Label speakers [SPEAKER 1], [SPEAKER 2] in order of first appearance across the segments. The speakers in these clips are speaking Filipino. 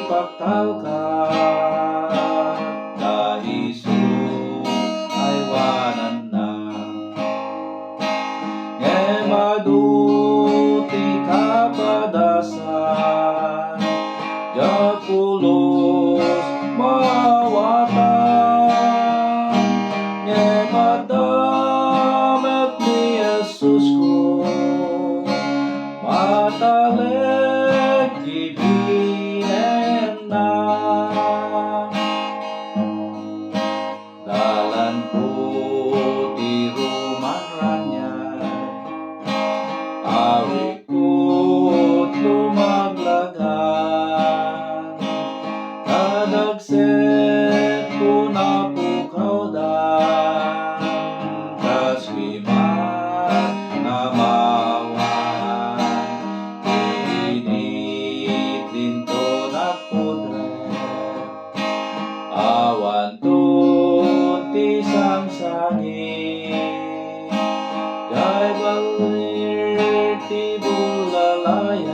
[SPEAKER 1] paktal ka, da Isu ay wanan na. Nge maduti kapadasan, japulos mawatan. Nge madamet ni Yesus ko, mataleg gibinen na. Dalan ko ti rumah ranyan, awit ko't lumaglagan. Kadagset ko na pukaw dan, kas limat na mawan. Init linto na kudret, awan ti sangsangit. Jay balir ti bulalayaw,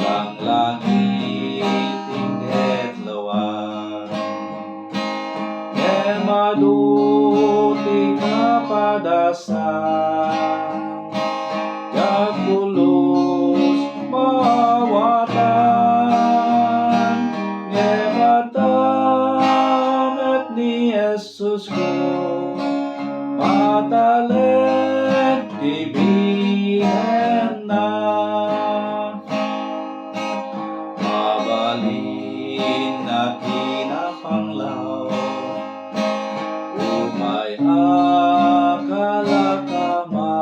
[SPEAKER 1] langlangit tingget lawan. Nge maduti kapadasan, japulos mawatan. Nge madamet ni Yesus ko, mataleg gibinen na. Mabalin na kinapanglaw, umay akalakama.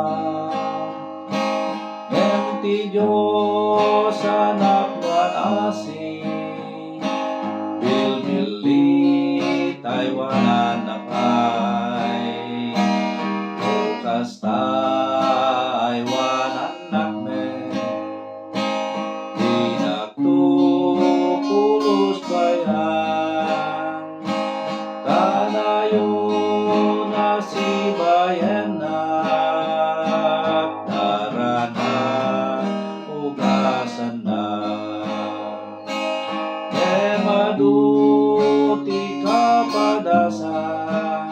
[SPEAKER 1] Ngem Diyos anak man asing, bilbili Taiwanan na pay. Bukas Taiwanan nakmen, di nagtupulos bayan. Kanayon na si bayan na, darana ugasan na. Nge maduti kapadasan,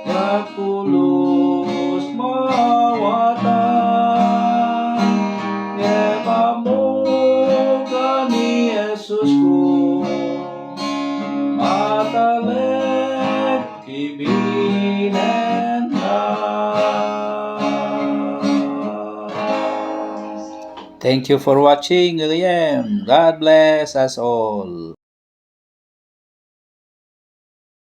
[SPEAKER 1] japulos mawatan. Nge pamuga ni Yesus ko, mataleg gibinen na. Thank you for watching again. God bless us all.